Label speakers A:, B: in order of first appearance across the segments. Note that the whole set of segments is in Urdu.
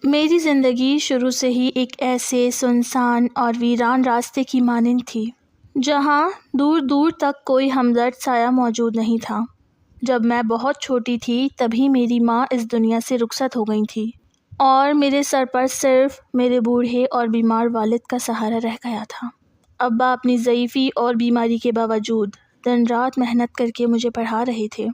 A: میری زندگی شروع سے ہی ایک ایسے سنسان اور ویران راستے کی مانند تھی جہاں دور دور تک کوئی ہمدرد سایہ موجود نہیں تھا۔ جب میں بہت چھوٹی تھی تبھی میری ماں اس دنیا سے رخصت ہو گئی تھی اور میرے سر پر صرف میرے بوڑھے اور بیمار والد کا سہارا رہ گیا تھا۔ ابا اپنی ضعیفی اور بیماری کے باوجود دن رات محنت کر کے مجھے پڑھا رہے تھے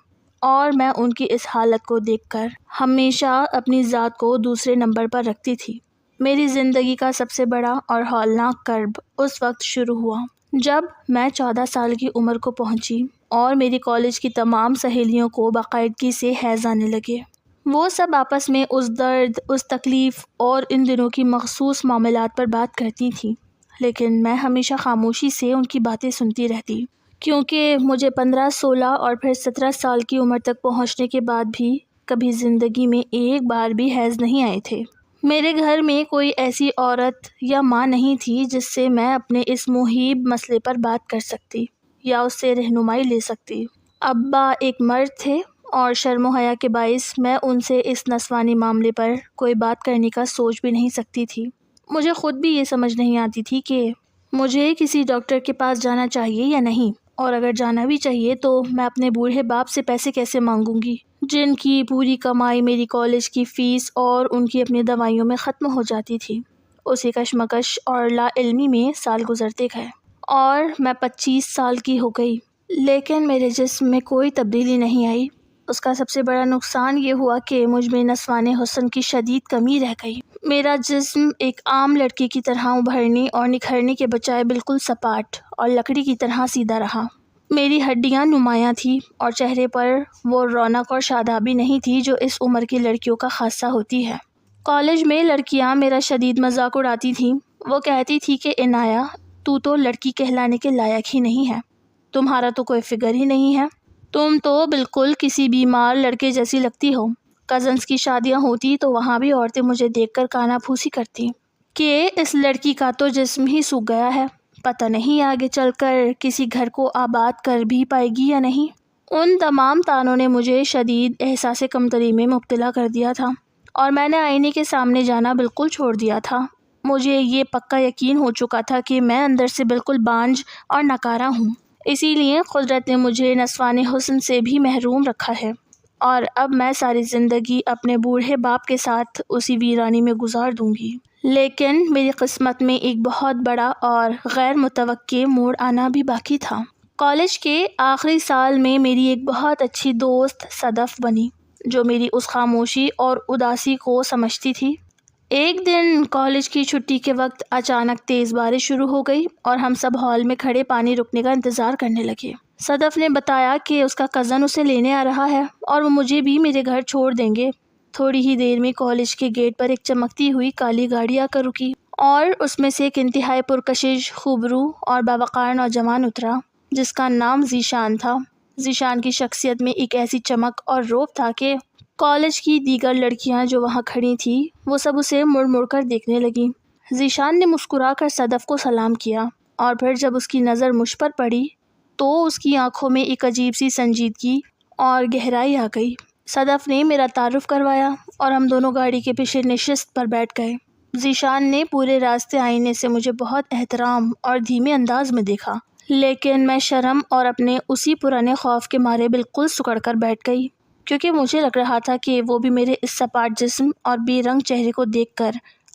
A: اور میں ان کی اس حالت کو دیکھ کر ہمیشہ اپنی ذات کو دوسرے نمبر پر رکھتی تھی۔ میری زندگی کا سب سے بڑا اور ہولناک کرب اس وقت شروع ہوا جب میں 14 سال کی عمر کو پہنچی اور میری کالج کی تمام سہیلیوں کو باقاعدگی سے حیض آنے لگے۔ وہ سب آپس میں اس درد، اس تکلیف اور ان دنوں کی مخصوص معاملات پر بات کرتی تھیں، لیکن میں ہمیشہ خاموشی سے ان کی باتیں سنتی رہتی، کیونکہ مجھے 15، 16 اور پھر 17 سال کی عمر تک پہنچنے کے بعد بھی کبھی زندگی میں ایک بار بھی حیض نہیں آئے تھے۔ میرے گھر میں کوئی ایسی عورت یا ماں نہیں تھی جس سے میں اپنے اس مہیب مسئلے پر بات کر سکتی یا اس سے رہنمائی لے سکتی۔ ابا ایک مرد تھے اور شرم و حیا کے باعث میں ان سے اس نسوانی معاملے پر کوئی بات کرنے کا سوچ بھی نہیں سکتی تھی۔ مجھے خود بھی یہ سمجھ نہیں آتی تھی کہ مجھے کسی ڈاکٹر کے پاس جانا چاہیے یا نہیں، اور اگر جانا بھی چاہیے تو میں اپنے بوڑھے باپ سے پیسے کیسے مانگوں گی جن کی پوری کمائی میری کالج کی فیس اور ان کی اپنی دوائیوں میں ختم ہو جاتی تھی۔ اسی کشمکش اور لا علمی میں سال گزرتے گئے اور میں 25 سال کی ہو گئی، لیکن میرے جسم میں کوئی تبدیلی نہیں آئی۔ اس کا سب سے بڑا نقصان یہ ہوا کہ مجھ میں نسوان حسن کی شدید کمی رہ گئی۔ میرا جسم ایک عام لڑکی کی طرح ابھرنے اور نکھرنے کے بجائے بالکل سپاٹ اور لکڑی کی طرح سیدھا رہا۔ میری ہڈیاں نمایاں تھیں اور چہرے پر وہ رونق اور شادابی نہیں تھی جو اس عمر کی لڑکیوں کا خاصہ ہوتی ہے۔ کالج میں لڑکیاں میرا شدید مذاق اڑاتی تھیں۔ وہ کہتی تھی کہ عنایا، تو لڑکی کہلانے کے لائق ہی نہیں ہے، تمہارا تو کوئی فگر ہی نہیں ہے، تم تو بالکل کسی بیمار لڑکے جیسی لگتی ہو۔ کزنس کی شادیاں ہوتی تو وہاں بھی عورتیں مجھے دیکھ کر کانا پھوسی کرتی کہ اس لڑکی کا تو جسم ہی سوکھ گیا ہے، پتہ نہیں آگے چل کر کسی گھر کو آباد کر بھی پائے گی یا نہیں۔ ان تمام طعنوں نے مجھے شدید احساس کمتری میں مبتلا کر دیا تھا اور میں نے آئینے کے سامنے جانا بالکل چھوڑ دیا تھا۔ مجھے یہ پکا یقین ہو چکا تھا کہ میں اندر سے بالکل بانجھ اور ناکارہ ہوں، اسی لیے قدرت نے مجھے نسوان حسن سے بھی محروم رکھا ہے، اور اب میں ساری زندگی اپنے بوڑھے باپ کے ساتھ اسی ویرانی میں گزار دوں گی۔ لیکن میری قسمت میں ایک بہت بڑا اور غیر متوقع موڑ آنا بھی باقی تھا۔ کالج کے آخری سال میں میری ایک بہت اچھی دوست صدف بنی جو میری اس خاموشی اور اداسی کو سمجھتی تھی۔ ایک دن کالج کی چھٹی کے وقت اچانک تیز بارش شروع ہو گئی اور ہم سب ہال میں کھڑے پانی رکنے کا انتظار کرنے لگے۔ صدف نے بتایا کہ اس کا کزن اسے لینے آ رہا ہے اور وہ مجھے بھی میرے گھر چھوڑ دیں گے۔ تھوڑی ہی دیر میں کالج کے گیٹ پر ایک چمکتی ہوئی کالی گاڑی آ کر رکی اور اس میں سے ایک انتہائی پرکشش، خوبرو اور باوقار نوجوان اترا جس کا نام ذیشان تھا۔ ذیشان کی شخصیت میں ایک ایسی چمک اور رعب تھا کہ کالج کی دیگر لڑکیاں جو وہاں کھڑی تھیں وہ سب اسے مڑ مڑ کر دیکھنے لگیں۔ ذیشان نے مسکرا کر صدف کو سلام کیا اور پھر جب اس کی نظر مجھ پر پڑی تو اس کی آنکھوں میں ایک عجیب سی سنجیدگی اور گہرائی آ گئی۔ صدف نے میرا تعارف کروایا اور ہم دونوں گاڑی کے پیچھے نشست پر بیٹھ گئے۔ ذیشان نے پورے راستے آئینے سے مجھے بہت احترام اور دھیمے انداز میں دیکھا، لیکن میں شرم اور اپنے اسی پرانے خوف کے مارے بالکل سکڑ کر بیٹھ گئی، کیونکہ مجھے لگ رہا تھا کہ وہ بھی میرے اس سپاٹ جسم اور بے رنگ چہرے کو دیکھ کر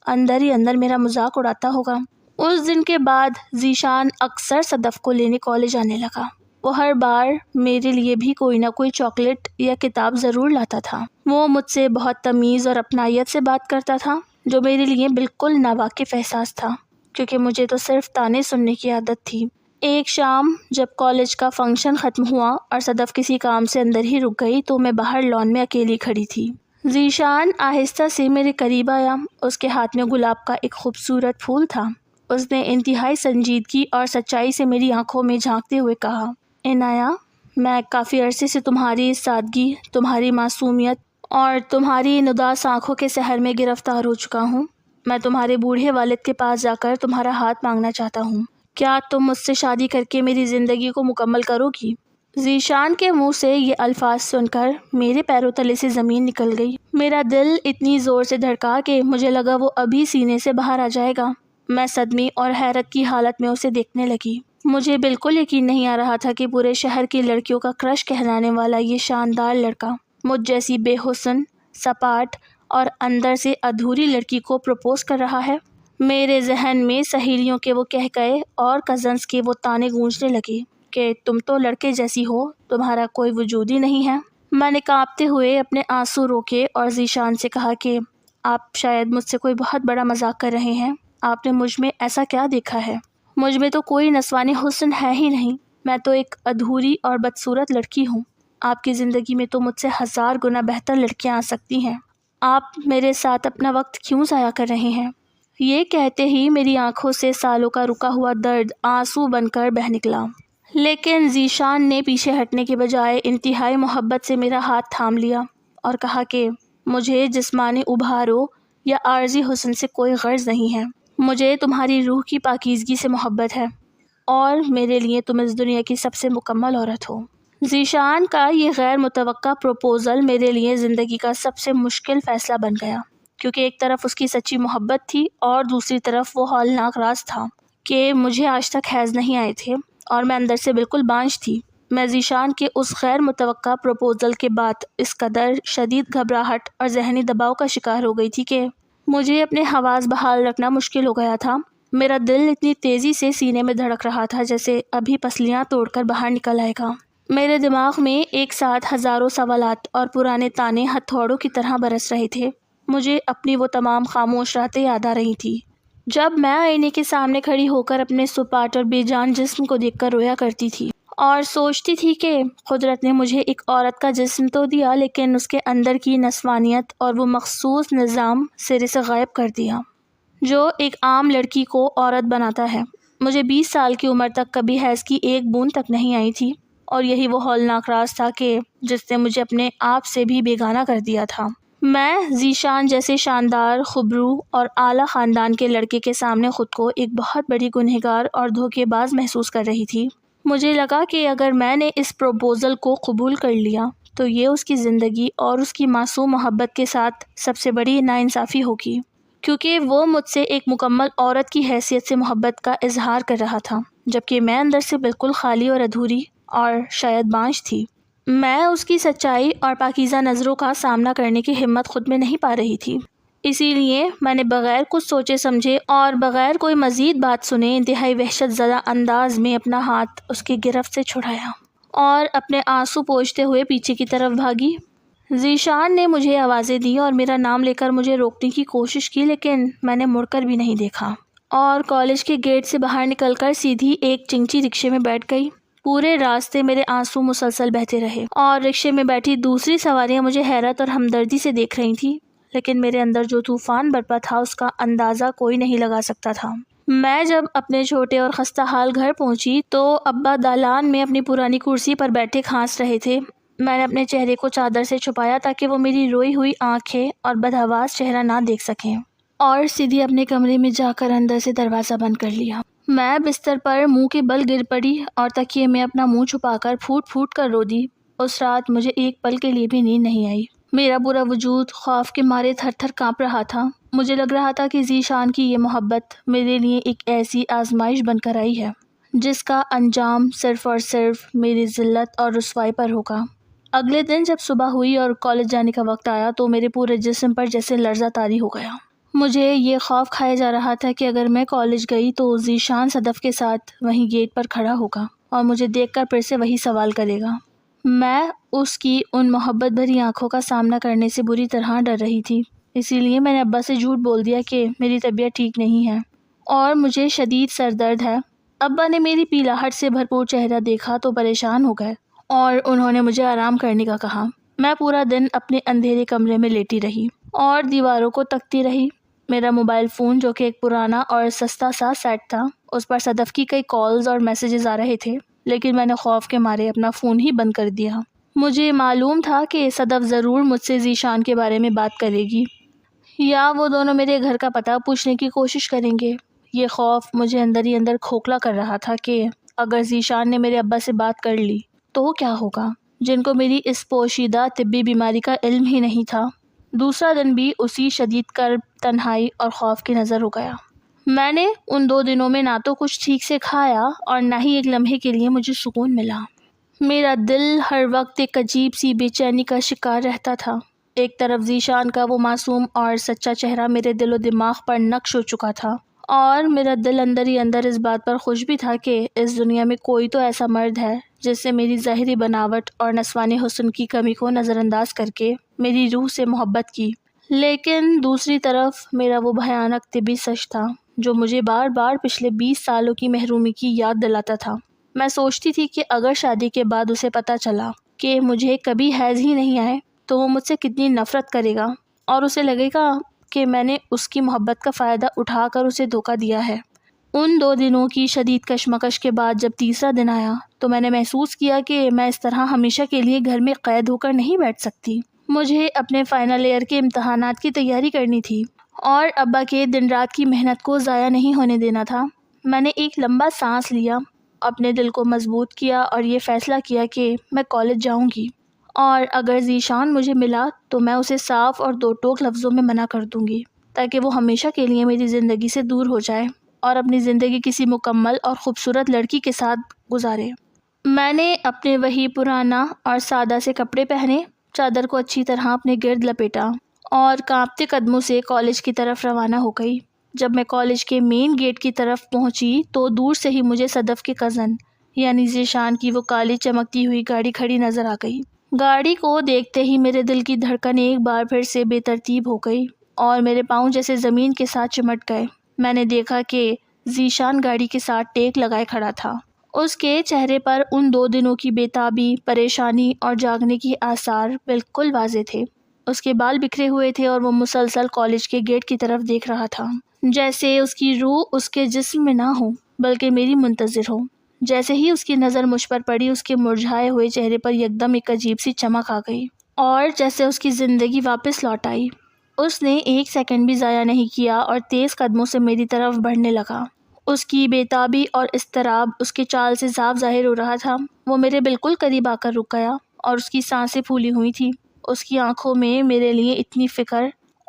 A: اندر ہی اندر میرا مذاق اڑاتا ہوگا۔ اس دن کے بعد ذیشان اکثر صدف کو لینے کالج آنے لگا۔ وہ ہر بار میرے لیے بھی کوئی نہ کوئی چاکلیٹ یا کتاب ضرور لاتا تھا۔ وہ مجھ سے بہت تمیز اور اپنائیت سے بات کرتا تھا جو میرے لیے بالکل ناواقف احساس تھا، کیونکہ مجھے تو صرف طعنے سننے کی عادت تھی۔ ایک شام جب کالج کا فنکشن ختم ہوا اور صدف کسی کام سے اندر ہی رک گئی تو میں باہر لان میں اکیلی کھڑی تھی۔ ذیشان آہستہ سے میرے قریب آیا۔ اس کے ہاتھ میں گلاب کا ایک خوبصورت پھول تھا۔ اس نے انتہائی سنجیدگی اور سچائی سے میری آنکھوں میں جھانکتے ہوئے کہا، عنایا، میں کافی عرصے سے تمہاری سادگی، تمہاری معصومیت اور تمہاری نداس آنکھوں کے سحر میں گرفتار ہو چکا ہوں۔ میں تمہارے بوڑھے والد کے پاس جا کر تمہارا ہاتھ مانگنا چاہتا ہوں۔ کیا تم مجھ سے شادی کر کے میری زندگی کو مکمل کرو گی؟ ذیشان کے منہ سے یہ الفاظ سن کر میرے پیروں تلے سے زمین نکل گئی۔ میرا دل اتنی زور سے دھڑکا کہ مجھے لگا وہ ابھی سینے سے باہر آ جائے گا۔ میں صدمے اور حیرت کی حالت میں اسے دیکھنے لگی۔ مجھے بالکل یقین نہیں آ رہا تھا کہ پورے شہر کی لڑکیوں کا کرش کہلانے والا یہ شاندار لڑکا مجھ جیسی بے حسن، سپاٹ اور اندر سے ادھوری لڑکی کو پروپوز کر رہا ہے۔ میرے ذہن میں سہیلیوں کے وہ کہکہے اور کزنس کے وہ طعنے گونجنے لگے کہ تم تو لڑکے جیسی ہو، تمہارا کوئی وجود ہی نہیں ہے۔ میں نے کانپتے ہوئے اپنے آنسو روکے اور ذیشان سے کہا کہ آپ شاید مجھ سے کوئی بہت بڑا مذاق کر رہے ہیں۔ آپ نے مجھ میں ایسا کیا دیکھا ہے؟ مجھ میں تو کوئی نسوانی حسن ہے ہی نہیں۔ میں تو ایک ادھوری اور بدصورت لڑکی ہوں۔ آپ کی زندگی میں تو مجھ سے 1000 گنا بہتر لڑکیاں آ سکتی ہیں۔ آپ میرے ساتھ اپنا وقت کیوں ضائع کر رہے ہیں؟ یہ کہتے ہی میری آنکھوں سے سالوں کا رکا ہوا درد آنسو بن کر بہہ نکلا، لیکن ذیشان نے پیچھے ہٹنے کے بجائے انتہائی محبت سے میرا ہاتھ تھام لیا اور کہا کہ مجھے جسمانی ابھاروں یا عارضی حسن سے کوئی غرض نہیں ہے۔ مجھے تمہاری روح کی پاکیزگی سے محبت ہے اور میرے لیے تم اس دنیا کی سب سے مکمل عورت ہو۔ ذیشان کا یہ غیر متوقع پروپوزل میرے لیے زندگی کا سب سے مشکل فیصلہ بن گیا، کیونکہ ایک طرف اس کی سچی محبت تھی اور دوسری طرف وہ ہولناک راز تھا کہ مجھے آج تک حیض نہیں آئے تھے اور میں اندر سے بالکل بانجھ تھی۔ میں ذیشان کے اس غیر متوقع پروپوزل کے بعد اس قدر شدید گھبراہٹ اور ذہنی دباؤ کا شکار ہو گئی تھی کہ مجھے اپنے حواس بحال رکھنا مشکل ہو گیا تھا۔ میرا دل اتنی تیزی سے سینے میں دھڑک رہا تھا جیسے ابھی پسلیاں توڑ کر باہر نکل آئے گا۔ میرے دماغ میں ایک ساتھ ہزاروں سوالات اور پرانے طعنے ہتھوڑوں کی طرح برس رہے تھے۔ مجھے اپنی وہ تمام خاموش راتیں یاد آ رہی تھی جب میں آئینے کے سامنے کھڑی ہو کر اپنے سپاٹ اور بے جان جسم کو دیکھ کر رویا کرتی تھی اور سوچتی تھی کہ قدرت نے مجھے ایک عورت کا جسم تو دیا، لیکن اس کے اندر کی نسوانیت اور وہ مخصوص نظام سرے سے غائب کر دیا جو ایک عام لڑکی کو عورت بناتا ہے۔ مجھے 20 سال کی عمر تک کبھی حیض کی ایک بوند تک نہیں آئی تھی، اور یہی وہ ہولناک راز تھا کہ جس نے مجھے اپنے آپ سے بھی بیگانہ کر دیا تھا۔ میں ذیشان جیسے شاندار، خبرو اور اعلیٰ خاندان کے لڑکے کے سامنے خود کو ایک بہت بڑی گنہگار اور دھوکے باز محسوس کر رہی تھی۔ مجھے لگا کہ اگر میں نے اس پروپوزل کو قبول کر لیا تو یہ اس کی زندگی اور اس کی معصوم محبت کے ساتھ سب سے بڑی ناانصافی ہوگی، کیونکہ وہ مجھ سے ایک مکمل عورت کی حیثیت سے محبت کا اظہار کر رہا تھا، جبکہ میں اندر سے بالکل خالی اور ادھوری اور شاید بانجھ تھی۔ میں اس کی سچائی اور پاکیزہ نظروں کا سامنا کرنے کی ہمت خود میں نہیں پا رہی تھی۔ اسی لیے میں نے بغیر کچھ سوچے سمجھے اور بغیر کوئی مزید بات سنے انتہائی وحشت زدہ انداز میں اپنا ہاتھ اس کی گرفت سے چھڑایا اور اپنے آنسو پوچھتے ہوئے پیچھے کی طرف بھاگی۔ ذیشان نے مجھے آوازیں دی اور میرا نام لے کر مجھے روکنے کی کوشش کی، لیکن میں نے مڑ کر بھی نہیں دیکھا اور کالج کے گیٹ سے باہر نکل کر سیدھی ایک چنچی رکشے میں بیٹھ گئی۔ پورے راستے میرے آنسو مسلسل بہتے رہے اور رکشے میں بیٹھی دوسری سواریاں مجھے حیرت اور ہمدردی سے دیکھ رہی تھیں، لیکن میرے اندر جو طوفان برپا تھا اس کا اندازہ کوئی نہیں لگا سکتا تھا۔ میں جب اپنے چھوٹے اور خستہ حال گھر پہنچی تو ابا دالان میں اپنی پرانی کرسی پر بیٹھے کھانس رہے تھے۔ میں نے اپنے چہرے کو چادر سے چھپایا تاکہ وہ میری روئی ہوئی آنکھیں اور بدحواس چہرہ نہ دیکھ سکیں، اور سیدھی اپنے کمرے میں جا کر اندر سے دروازہ بند کر لیا۔ میں بستر پر منہ کے بل گر پڑی اور تکیے میں اپنا منہ چھپا کر پھوٹ پھوٹ کر رو دی۔ اس رات مجھے ایک پل کے لیے بھی نیند نہیں آئی۔ میرا پورا وجود خوف کے مارے تھر تھر کانپ رہا تھا۔ مجھے لگ رہا تھا کہ ذیشان کی یہ محبت میرے لیے ایک ایسی آزمائش بن کر آئی ہے جس کا انجام صرف اور صرف میری ذلت اور رسوائی پر ہوگا۔ اگلے دن جب صبح ہوئی اور کالج جانے کا وقت آیا تو میرے پورے جسم پر جیسے لرزہ طاری ہو گیا۔ مجھے یہ خوف کھایا جا رہا تھا کہ اگر میں کالج گئی تو ذیشان صدف کے ساتھ وہیں گیٹ پر کھڑا ہوگا اور مجھے دیکھ کر پھر سے وہی سوال کرے گا۔ میں اس کی ان محبت بھری آنکھوں کا سامنا کرنے سے بری طرح ڈر رہی تھی۔ اسی لیے میں نے ابا سے جھوٹ بول دیا کہ میری طبیعت ٹھیک نہیں ہے اور مجھے شدید سر درد ہے۔ ابا نے میری پیلاہٹ سے بھرپور چہرہ دیکھا تو پریشان ہو گئے اور انہوں نے مجھے آرام کرنے کا کہا۔ میں پورا دن اپنے اندھیرے کمرے میں لیٹی رہی اور دیواروں کو تکتی رہی۔ میرا موبائل فون جو کہ ایک پرانا اور سستا سا سیٹ تھا، اس پر صدف کی کئی کالز اور میسیجز آ رہے تھے، لیکن میں نے خوف کے مارے اپنا فون ہی بند کر دیا۔ مجھے معلوم تھا کہ صدف ضرور مجھ سے ذیشان کے بارے میں بات کرے گی یا وہ دونوں میرے گھر کا پتہ پوچھنے کی کوشش کریں گے۔ یہ خوف مجھے اندر ہی اندر کھوکھلا کر رہا تھا کہ اگر ذیشان نے میرے ابا سے بات کر لی تو کیا ہوگا، جن کو میری اس پوشیدہ طبی بیماری کا علم ہی نہیں تھا۔ دوسرا دن بھی اسی شدید کرب، تنہائی اور خوف کی نظر ہو گیا۔ میں نے ان 2 دنوں میں نہ تو کچھ ٹھیک سے کھایا اور نہ ہی ایک لمحے کے لیے مجھے سکون ملا۔ میرا دل ہر وقت ایک عجیب سی بے چینی کا شکار رہتا تھا۔ ایک طرف ذیشان کا وہ معصوم اور سچا چہرہ میرے دل و دماغ پر نقش ہو چکا تھا، اور میرا دل اندر ہی اندر اس بات پر خوش بھی تھا کہ اس دنیا میں کوئی تو ایسا مرد ہے جس سے میری ظاہری بناوٹ اور نسوانی حسن کی کمی کو نظر انداز کر کے میری روح سے محبت کی۔ لیکن دوسری طرف میرا وہ بھیانک طبی سچ تھا جو مجھے بار بار پچھلے 20 سالوں کی محرومی کی یاد دلاتا تھا۔ میں سوچتی تھی کہ اگر شادی کے بعد اسے پتہ چلا کہ مجھے کبھی حیض ہی نہیں آئے تو وہ مجھ سے کتنی نفرت کرے گا، اور اسے لگے گا کہ میں نے اس کی محبت کا فائدہ اٹھا کر اسے دھوکہ دیا ہے۔ ان 2 دنوں کی شدید کشمکش کے بعد جب تیسرا دن آیا تو میں نے محسوس کیا کہ میں اس طرح ہمیشہ کے لیے گھر میں قید ہو کر نہیں بیٹھ سکتی۔ مجھے اپنے فائنل ایئر کے امتحانات کی تیاری کرنی تھی اور ابا کے دن رات کی محنت کو ضائع نہیں ہونے دینا تھا۔ میں نے ایک لمبا سانس لیا، اپنے دل کو مضبوط کیا اور یہ فیصلہ کیا کہ میں کالج جاؤں گی، اور اگر ذیشان مجھے ملا تو میں اسے صاف اور 2 ٹوک لفظوں میں منع کر دوں گی تاکہ وہ ہمیشہ کے لیے میری زندگی سے دور ہو جائے اور اپنی زندگی کسی مکمل اور خوبصورت لڑکی کے ساتھ گزارے۔ میں نے اپنے وہی پرانا اور سادہ سے کپڑے پہنے، چادر کو اچھی طرح اپنے گرد لپیٹا اور کانپتے قدموں سے کالج کی طرف روانہ ہو گئی۔ جب میں کالج کے مین گیٹ کی طرف پہنچی تو دور سے ہی مجھے صدف کے کزن یعنی ذیشان کی وہ کالی چمکتی ہوئی گاڑی کھڑی نظر آ گئی۔ گاڑی کو دیکھتے ہی میرے دل کی دھڑکن ایک بار پھر سے بے ترتیب ہو گئی اور میرے پاؤں جیسے زمین کے ساتھ چمٹ گئے۔ میں نے دیکھا کہ ذیشان گاڑی کے ساتھ ٹیک لگائے کھڑا تھا۔ اس کے چہرے پر ان 2 دنوں کی بے تابی، پریشانی اور جاگنے کی آثار بالکل واضح تھے۔ اس کے بال بکھرے ہوئے تھے اور وہ مسلسل کالج کے گیٹ کی طرف دیکھ رہا تھا، جیسے اس کی روح اس کے جسم میں نہ ہو بلکہ میری منتظر ہو۔ جیسے ہی اس کی نظر مجھ پر پڑی، اس کے مرجھائے ہوئے چہرے پر یکدم ایک عجیب سی چمک آ گئی اور جیسے اس کی زندگی واپس لوٹ آئی۔ اس نے 1 سیکنڈ بھی ضائع نہیں کیا اور تیز قدموں سے میری طرف بڑھنے لگا۔ اس کی بے تابی اور اضطراب اس کے چال سے صاف ظاہر ہو رہا تھا۔ وہ میرے بالکل قریب آ کر رک گیا اور اس کی سانسیں پھولی ہوئی تھیں۔ اس کی آنکھوں میں میرے لیے اتنی فکر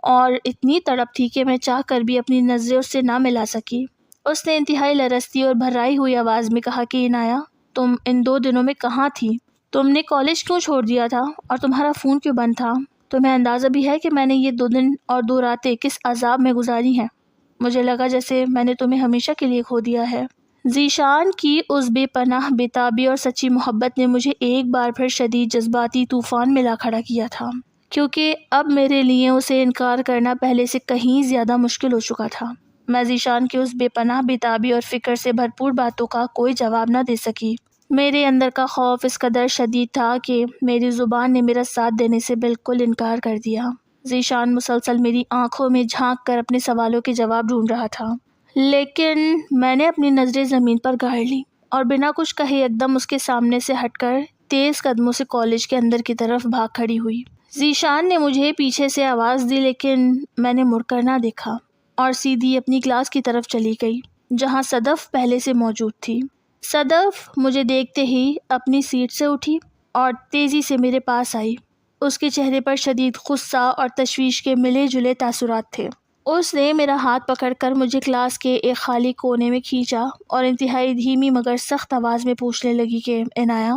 A: اور اتنی تڑپ تھی کہ میں چاہ کر بھی اپنی نظریں اس سے نہ ملا سکی۔ اس نے انتہائی لرزتی اور بھرائی ہوئی آواز میں کہا کہ عنایہ، تم ان 2 دنوں میں کہاں تھی؟ تم نے کالج کیوں چھوڑ دیا تھا اور تمہارا فون کیوں بند تھا؟ تمہیں اندازہ بھی ہے کہ میں نے یہ 2 دن اور 2 راتیں کس عذاب میں گزاری ہیں؟ مجھے لگا جیسے میں نے تمہیں ہمیشہ کے لیے کھو دیا ہے۔ ذیشان کی اس بے پناہ بے تابی اور سچی محبت نے مجھے ایک بار پھر شدید جذباتی طوفان میں لا کھڑا کیا تھا، کیونکہ اب میرے لیے اسے انکار کرنا پہلے سے کہیں زیادہ مشکل ہو چکا تھا۔ میں ذیشان کی اس بے پناہ بے تابی اور فکر سے بھرپور باتوں کا کوئی جواب نہ دے سکی۔ میرے اندر کا خوف اس قدر شدید تھا کہ میری زبان نے میرا ساتھ دینے سے بالکل انکار کر دیا۔ ذیشان مسلسل میری آنکھوں میں جھانک کر اپنے سوالوں کے جواب ڈھونڈ رہا تھا، لیکن میں نے اپنی نظریں زمین پر گاڑ لی اور بنا کچھ کہے یکدم اس کے سامنے سے ہٹ کر تیز قدموں سے کالج کے اندر کی طرف بھاگ کھڑی ہوئی۔ ذیشان نے مجھے پیچھے سے آواز دی، لیکن میں نے مڑ کر نہ دیکھا اور سیدھی اپنی کلاس کی طرف چلی گئی جہاں صدف پہلے سے موجود تھی۔ صدف مجھے دیکھتے ہی اپنی سیٹ سے اٹھی اور تیزی سے میرے پاس آئی۔ اس کے چہرے پر شدید غصہ اور تشویش کے ملے جلے تاثرات تھے۔ اس نے میرا ہاتھ پکڑ کر مجھے کلاس کے ایک خالی کونے میں کھینچا اور انتہائی دھیمی مگر سخت آواز میں پوچھنے لگی کہ عنایہ،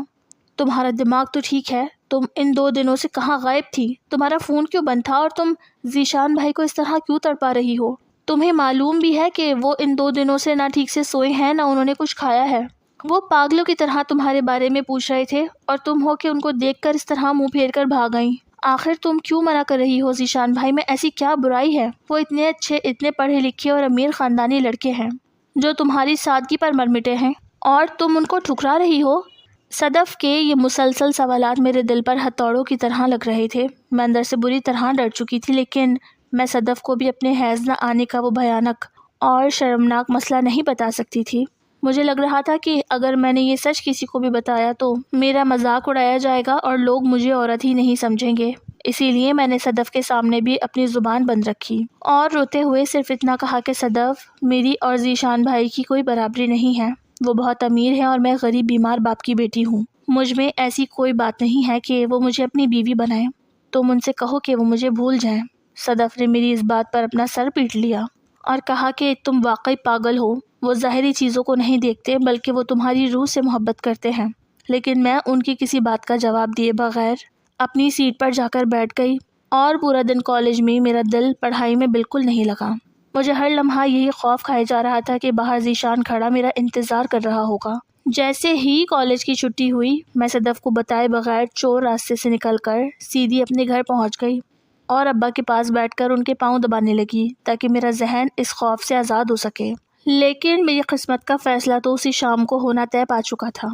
A: تمہارا دماغ تو ٹھیک ہے؟ تم ان 2 دنوں سے کہاں غائب تھی؟ تمہارا فون کیوں بند تھا اور تم ذیشان بھائی کو اس طرح کیوں تڑپا رہی ہو؟ تمہیں معلوم بھی ہے کہ وہ ان 2 دنوں سے نہ ٹھیک سے سوئے ہیں نہ انہوں نے کچھ کھایا ہے۔ وہ پاگلوں کی طرح تمہارے بارے میں پوچھ رہے تھے اور تم ہو کہ ان کو دیکھ کر اس طرح منہ پھیر کر بھاگ گئیں۔ آخر تم کیوں منع کر رہی ہو ذیشان بھائی میں ایسی کیا برائی ہے؟ وہ اتنے اچھے، اتنے پڑھے لکھے اور امیر خاندانی لڑکے ہیں جو تمہاری سادگی پر مر مٹے ہیں اور تم ان کو ٹھکرا رہی ہو۔ صدف کے یہ مسلسل سوالات میرے دل پر ہتھوڑوں کی طرح لگ رہے تھے۔ میں اندر سے بری طرح ڈر چکی تھی، لیکن میں صدف کو بھی اپنے حیض نہ آنے کا وہ بھیانک اور شرمناک مسئلہ نہیں بتا سکتی تھی۔ مجھے لگ رہا تھا کہ اگر میں نے یہ سچ کسی کو بھی بتایا تو میرا مذاق اڑایا جائے گا اور لوگ مجھے عورت ہی نہیں سمجھیں گے۔ اسی لیے میں نے صدف کے سامنے بھی اپنی زبان بند رکھی اور روتے ہوئے صرف اتنا کہا کہ صدف، میری اور ذیشان بھائی کی کوئی برابری نہیں ہے۔ وہ بہت امیر ہے اور میں غریب بیمار باپ کی بیٹی ہوں۔ مجھ میں ایسی کوئی بات نہیں ہے کہ وہ مجھے اپنی بیوی بنائے، تم ان سے کہو کہ وہ مجھے بھول جائیں۔ صدف نے میری اس بات پر اپنا سر پیٹ لیا اور کہا کہ تم واقعی پاگل ہو، وہ ظاہری چیزوں کو نہیں دیکھتے بلکہ وہ تمہاری روح سے محبت کرتے ہیں۔ لیکن میں ان کی کسی بات کا جواب دیے بغیر اپنی سیٹ پر جا کر بیٹھ گئی اور پورا دن کالج میں میرا دل پڑھائی میں بالکل نہیں لگا۔ مجھے ہر لمحہ یہی خوف کھائے جا رہا تھا کہ باہر ذیشان کھڑا میرا انتظار کر رہا ہوگا۔ جیسے ہی کالج کی چھٹی ہوئی، میں صدف کو بتائے بغیر چور راستے سے نکل کر سیدھی اپنے گھر پہنچ گئی اور ابا کے پاس بیٹھ کر ان کے پاؤں دبانے لگی تاکہ میرا ذہن اس خوف سے آزاد ہو سکے۔ لیکن میری قسمت کا فیصلہ تو اسی شام کو ہونا طے پا چکا تھا۔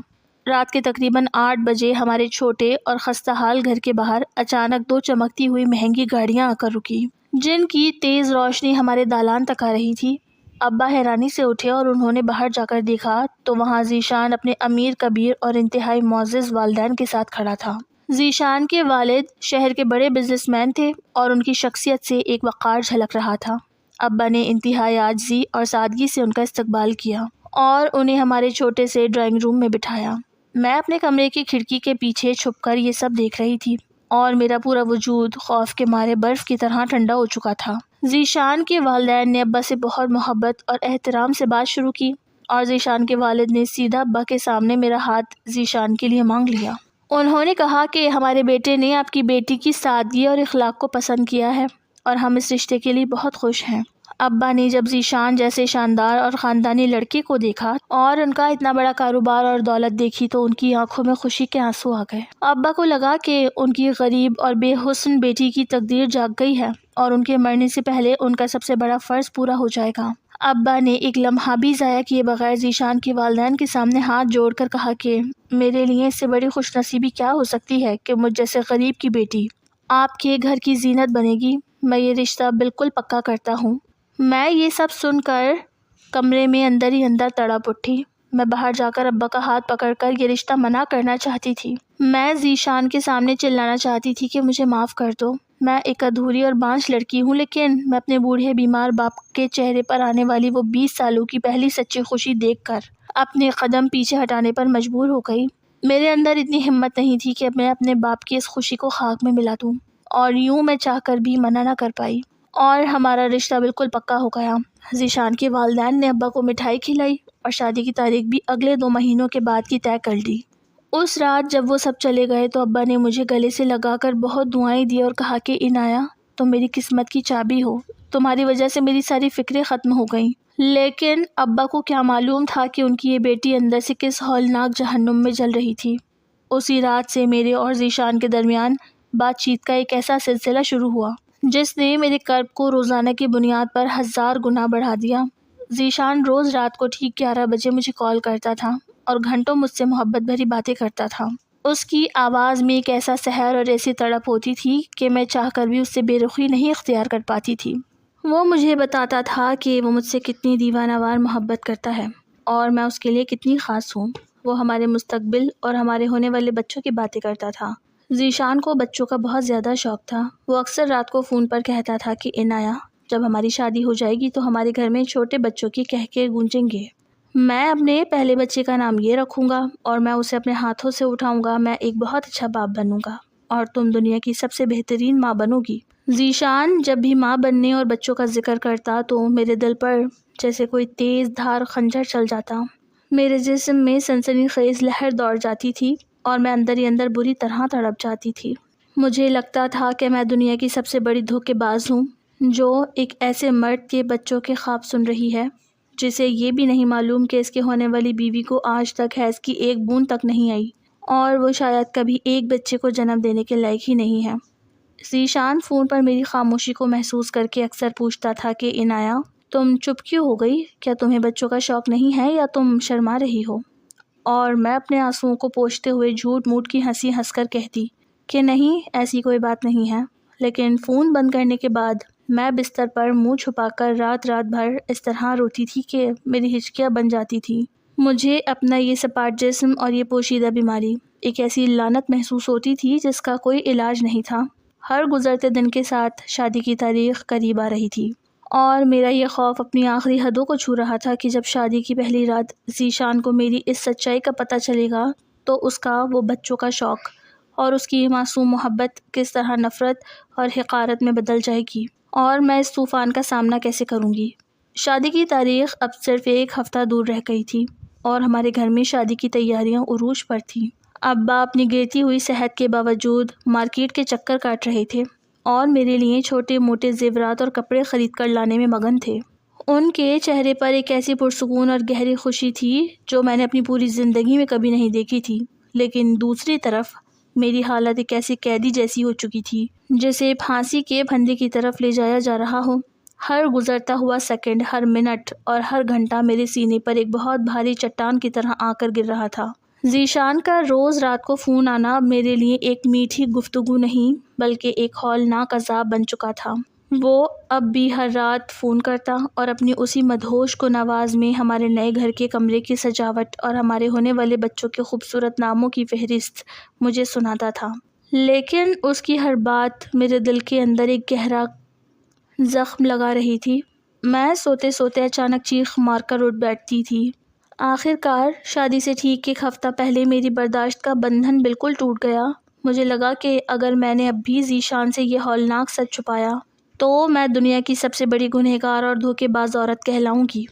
A: رات کے تقریباً 8 بجے ہمارے چھوٹے اور خستہ حال گھر کے باہر اچانک 2 چمکتی ہوئی مہنگی گاڑیاں آ کر رکی، جن کی تیز روشنی ہمارے دالان تک آ رہی تھی۔ ابا حیرانی سے اٹھے اور انہوں نے باہر جا کر دیکھا تو وہاں ذیشان اپنے امیر کبیر اور انتہائی معزز والدین کے ساتھ کھڑا تھا۔ ذیشان کے والد شہر کے بڑے بزنس مین تھے اور ان کی شخصیت سے ایک وقار جھلک رہا تھا۔ ابا نے انتہائی عاجزی اور سادگی سے ان کا استقبال کیا اور انہیں ہمارے چھوٹے سے ڈرائنگ روم میں بٹھایا۔ میں اپنے کمرے کی کھڑکی کے پیچھے چھپ کر یہ سب دیکھ رہی تھی اور میرا پورا وجود خوف کے مارے برف کی طرح ٹھنڈا ہو چکا تھا۔ ذیشان کے والدین نے ابا سے بہت محبت اور احترام سے بات شروع کی اور ذیشان کے والد نے سیدھا ابا کے سامنے میرا ہاتھ ذیشان کے لیے مانگ لیا۔ انہوں نے کہا کہ ہمارے بیٹے نے آپ کی بیٹی کی سادگی اور اخلاق کو پسند کیا ہے اور ہم اس رشتے کے لیے بہت خوش ہیں۔ ابا نے جب ذیشان جیسے شاندار اور خاندانی لڑکے کو دیکھا اور ان کا اتنا بڑا کاروبار اور دولت دیکھی تو ان کی آنکھوں میں خوشی کے آنسو آ گئے۔ ابا کو لگا کہ ان کی غریب اور بے حسن بیٹی کی تقدیر جاگ گئی ہے اور ان کے مرنے سے پہلے ان کا سب سے بڑا فرض پورا ہو جائے گا۔ ابا نے ایک لمحہ بھی ضائع کیے بغیر ذیشان کے والدین کے سامنے ہاتھ جوڑ کر کہا کہ میرے لیے اس سے بڑی خوش نصیبی کیا ہو سکتی ہے کہ مجھ جیسے غریب کی بیٹی آپ کے گھر کی زینت بنے گی۔ میں یہ رشتہ بالکل پکا کرتا ہوں۔ میں یہ سب سن کر کمرے میں اندر ہی اندر تڑپ اٹھی۔ میں باہر جا کر ابا کا ہاتھ پکڑ کر یہ رشتہ منع کرنا چاہتی تھی۔ میں ذیشان کے سامنے چلانا چاہتی تھی کہ مجھے معاف کر دو، میں ایک ادھوری اور بانجھ لڑکی ہوں، لیکن میں اپنے بوڑھے بیمار باپ کے چہرے پر آنے والی وہ 20 سالوں کی پہلی سچی خوشی دیکھ کر اپنے قدم پیچھے ہٹانے پر مجبور ہو گئی۔ میرے اندر اتنی ہمت نہیں تھی کہ میں اپنے باپ کی اس خوشی کو خاک میں ملا دوں، اور یوں میں چاہ کر بھی منع نہ کر پائی اور ہمارا رشتہ بالکل پکا ہو گیا۔ ذیشان کے والدین نے ابا کو مٹھائی کھلائی اور شادی کی تاریخ بھی اگلے 2 مہینوں کے بعد کی طے کر لی۔ اس رات جب وہ سب چلے گئے تو ابا نے مجھے گلے سے لگا کر بہت دعائیں دی اور کہا کہ عنایہ تم میری قسمت کی چابی ہو، تمہاری وجہ سے میری ساری فکریں ختم ہو گئیں۔ لیکن ابا کو کیا معلوم تھا کہ ان کی یہ بیٹی اندر سے کس ہولناک جہنم میں جل رہی تھی۔ اسی رات سے میرے اور ذیشان کے درمیان بات چیت کا ایک ایسا سلسلہ شروع ہوا جس نے میرے کرب کو روزانہ کی بنیاد پر 1000 گنا بڑھا دیا۔ ذیشان روز رات کو ٹھیک 11 بجے مجھے کال کرتا تھا اور گھنٹوں مجھ سے محبت بھری باتیں کرتا تھا۔ اس کی آواز میں ایک ایسا سحر اور ایسی تڑپ ہوتی تھی کہ میں چاہ کر بھی اس سے بے رخی نہیں اختیار کر پاتی تھی۔ وہ مجھے بتاتا تھا کہ وہ مجھ سے کتنی دیوانہ وار محبت کرتا ہے اور میں اس کے لیے کتنی خاص ہوں۔ وہ ہمارے مستقبل اور ہمارے ہونے والے بچوں کی باتیں کرتا تھا۔ ذیشان کو بچوں کا بہت زیادہ شوق تھا۔ وہ اکثر رات کو فون پر کہتا تھا کہ عنایہ جب ہماری شادی ہو جائے گی تو ہمارے گھر میں چھوٹے بچوں کی کہکے گونجیں گے۔ میں اپنے پہلے بچے کا نام یہ رکھوں گا اور میں اسے اپنے ہاتھوں سے اٹھاؤں گا۔ میں ایک بہت اچھا باپ بنوں گا اور تم دنیا کی سب سے بہترین ماں بنو گی۔ ذیشان جب بھی ماں بننے اور بچوں کا ذکر کرتا تو میرے دل پر جیسے کوئی تیز دھار خنجر چل جاتا۔ میرے جسم میں سنسنی خیز لہر دوڑ جاتی تھی اور میں اندر ہی اندر بری طرح تڑپ جاتی تھی۔ مجھے لگتا تھا کہ میں دنیا کی سب سے بڑی دھوکے باز ہوں جو ایک ایسے مرد کے بچوں کے خواب سن رہی ہے جسے یہ بھی نہیں معلوم کہ اس کے ہونے والی بیوی کو آج تک حیض کی ایک بوند تک نہیں آئی اور وہ شاید کبھی ایک بچے کو جنم دینے کے لائق ہی نہیں ہے۔ ذیشان فون پر میری خاموشی کو محسوس کر کے اکثر پوچھتا تھا کہ عنایہ تم چپ کیوں ہو گئی؟ کیا تمہیں بچوں کا شوق نہیں ہے یا تم شرما رہی ہو؟ اور میں اپنے آنسوؤں کو پوچھتے ہوئے جھوٹ موٹ کی ہنسی ہنس کر کہتی کہ نہیں، ایسی کوئی بات نہیں ہے۔ لیکن فون بند کرنے کے بعد میں بستر پر منہ چھپا کر رات بھر اس طرح روتی تھی کہ میری ہچکیاں بن جاتی تھی۔ مجھے اپنا یہ سپاٹ جسم اور یہ پوشیدہ بیماری ایک ایسی لعنت محسوس ہوتی تھی جس کا کوئی علاج نہیں تھا۔ ہر گزرتے دن کے ساتھ شادی کی تاریخ قریب آ رہی تھی اور میرا یہ خوف اپنی آخری حدوں کو چھو رہا تھا کہ جب شادی کی پہلی رات ذیشان کو میری اس سچائی کا پتہ چلے گا تو اس کا وہ بچوں کا شوق اور اس کی معصوم محبت کس طرح نفرت اور حقارت میں بدل جائے گی، اور میں اس طوفان کا سامنا کیسے کروں گی۔ شادی کی تاریخ اب صرف 1 ہفتہ دور رہ گئی تھی اور ہمارے گھر میں شادی کی تیاریاں عروج پر تھیں۔ ابا اپنی گرتی ہوئی صحت کے باوجود مارکیٹ کے چکر کاٹ رہے تھے اور میرے لیے چھوٹے موٹے زیورات اور کپڑے خرید کر لانے میں مگن تھے۔ ان کے چہرے پر ایک ایسی پرسکون اور گہری خوشی تھی جو میں نے اپنی پوری زندگی میں کبھی نہیں دیکھی تھی، لیکن دوسری طرف میری حالت ایک ایسی قیدی جیسی ہو چکی تھی جسے پھانسی کے پھندے کی طرف لے جایا جا رہا ہو۔ ہر گزرتا ہوا سیکنڈ، ہر منٹ اور ہر گھنٹہ میرے سینے پر ایک بہت بھاری چٹان کی طرح آ کر گر رہا تھا۔ ذیشان کا روز رات کو فون آنا میرے لیے ایک میٹھی گفتگو نہیں بلکہ ایک ہولناک عذاب بن چکا تھا۔ وہ اب بھی ہر رات فون کرتا اور اپنی اسی مدہوش کن آواز میں ہمارے نئے گھر کے کمرے کی سجاوٹ اور ہمارے ہونے والے بچوں کے خوبصورت ناموں کی فہرست مجھے سناتا تھا، لیکن اس کی ہر بات میرے دل کے اندر ایک گہرا زخم لگا رہی تھی۔ میں سوتے سوتے اچانک چیخ مار کر اٹھ بیٹھتی تھی۔ آخر کار شادی سے ٹھیک 1 ہفتہ پہلے میری برداشت کا بندھن بالکل ٹوٹ گیا۔ مجھے لگا کہ اگر میں نے اب بھی ذیشان سے یہ ہولناک سچ چھپایا تو میں دنیا کی سب سے بڑی گنہگار اور دھوکے باز عورت کہلاؤں گی۔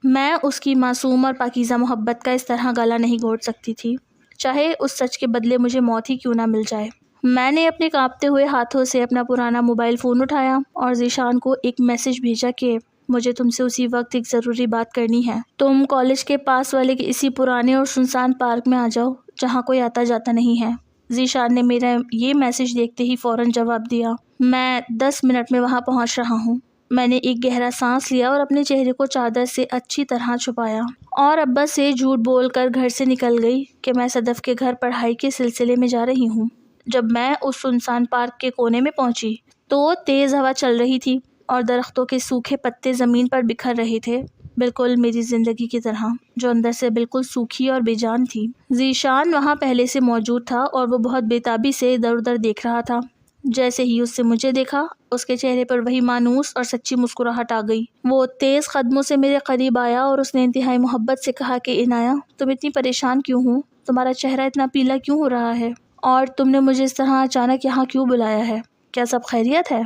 A: میں اس کی معصوم اور پاکیزہ محبت کا اس طرح گلا نہیں گھونٹ سکتی تھی، چاہے اس سچ کے بدلے مجھے موت ہی کیوں نہ مل جائے۔ میں نے اپنے کانپتے ہوئے ہاتھوں سے اپنا پرانا موبائل فون اٹھایا اور ذیشان کو ایک میسج بھیجا کہ مجھے تم سے اسی وقت ایک ضروری بات کرنی ہے۔ تم کالج کے پاس والے اسی پرانے اور سنسان پارک میں آ جاؤ جہاں کوئی آتا جاتا نہیں ہے۔ ذیشان نے میرا یہ میسج دیکھتے ہی فوراً جواب دیا، میں 10 منٹ میں وہاں پہنچ رہا ہوں۔ میں نے ایک گہرا سانس لیا اور اپنے چہرے کو چادر سے اچھی طرح چھپایا اور ابا سے جھوٹ بول کر گھر سے نکل گئی کہ میں صدف کے گھر پڑھائی کے سلسلے میں جا رہی ہوں۔ جب میں اس سنسان پارک کے کونے میں پہنچی تو تیز ہوا چل رہی تھی اور درختوں کے سوکھے پتے زمین پر بکھر رہے تھے، بالکل میری زندگی کی طرح جو اندر سے بالکل سوکھی اور بے جان تھی۔ ذیشان وہاں پہلے سے موجود تھا اور وہ بہت بے تابی سے ادھر ادھر دیکھ رہا تھا۔ جیسے ہی اس سے مجھے دیکھا، اس کے چہرے پر وہی مانوس اور سچی مسکراہٹ آ گئی۔ وہ تیز قدموں سے میرے قریب آیا اور اس نے انتہائی محبت سے کہا کہ عنایہ، تم اتنی پریشان کیوں ہو؟ تمہارا چہرہ اتنا پیلا کیوں ہو رہا ہے؟ اور تم نے مجھے اس طرح اچانک یہاں کیوں بلایا ہے؟ کیا سب خیریت ہے؟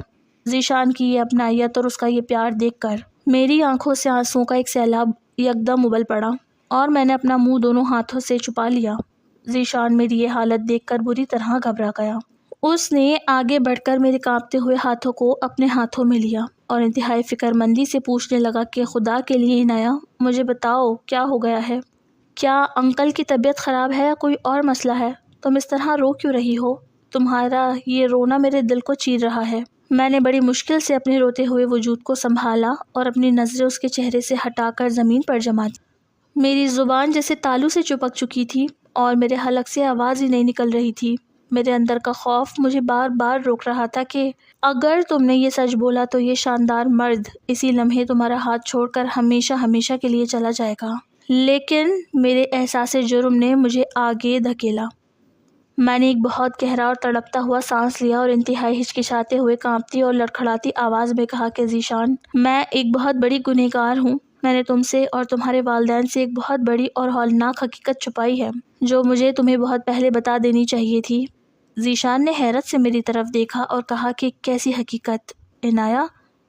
A: ذیشان کی یہ اپنائیت اور اس کا یہ پیار دیکھ کر میری آنکھوں سے آنسوؤں کا ایک سیلاب یکدم ابل پڑا اور میں نے اپنا منہ دونوں ہاتھوں سے چھپا لیا۔ ذیشان میری یہ حالت دیکھ کر بری طرح گھبرا گیا۔ اس نے آگے بڑھ کر میرے کانپتے ہوئے ہاتھوں کو اپنے ہاتھوں میں لیا اور انتہائی فکر مندی سے پوچھنے لگا کہ خدا کے لیے عنایہ، مجھے بتاؤ کیا ہو گیا ہے؟ کیا انکل کی طبیعت خراب ہے یا کوئی اور مسئلہ ہے؟ تم اس طرح رو کیوں رہی ہو؟ تمہارا یہ رونا میرے دل کو چیر رہا ہے۔ میں نے بڑی مشکل سے اپنے روتے ہوئے وجود کو سنبھالا اور اپنی نظریں اس کے چہرے سے ہٹا کر زمین پر جما دی۔ میری زبان جیسے تالو سے چپک چکی تھی اور میرے حلق سے آواز ہی نہیں نکل رہی تھی۔ میرے اندر کا خوف مجھے بار بار روک رہا تھا کہ اگر تم نے یہ سچ بولا تو یہ شاندار مرد اسی لمحے تمہارا ہاتھ چھوڑ کر ہمیشہ ہمیشہ کے لیے چلا جائے گا۔ لیکن میرے احساس جرم نے مجھے آگے دھکیلا۔ میں نے ایک بہت گہرا اور تڑپتا ہوا سانس لیا اور انتہائی ہچکچاتے ہوئے کانپتی اور لڑکھڑاتی آواز میں کہا کہ ذیشان، میں ایک بہت بڑی گنہگار ہوں۔ میں نے تم سے اور تمہارے والدین سے ایک بہت بڑی اور ہولناک حقیقت چھپائی ہے جو مجھے تمہیں بہت پہلے بتا دینی چاہیے تھی۔ ذیشان نے حیرت سے میری طرف دیکھا اور کہا کہ کیسی حقیقت؟ عنایہ،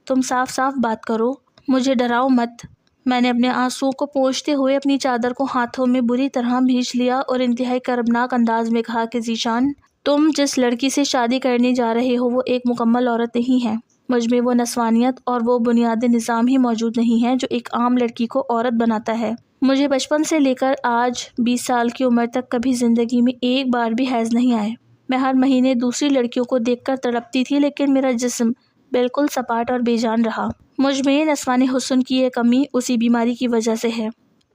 A: تم صاف صاف بات کرو، مجھے ڈراؤ مت۔ میں نے اپنے آنسوؤں کو پونچھتے ہوئے اپنی چادر کو ہاتھوں میں بری طرح بھینچ لیا اور انتہائی کربناک انداز میں کہا کہ ذیشان، تم جس لڑکی سے شادی کرنے جا رہے ہو وہ ایک مکمل عورت نہیں ہے۔ مجھ میں وہ نسوانیت اور وہ بنیادی نظام ہی موجود نہیں ہے جو ایک عام لڑکی کو عورت بناتا ہے۔ مجھے بچپن سے لے کر آج 20 سال کی عمر تک کبھی زندگی میں ایک بار بھی حیض نہیں آئے۔ میں ہر مہینے دوسری لڑکیوں کو دیکھ کر تڑپتی تھی، لیکن میرا جسم بالکل سپاٹ اور بے جان رہا۔ مجھ میں نسوانی حسن کی یہ کمی اسی بیماری کی وجہ سے ہے۔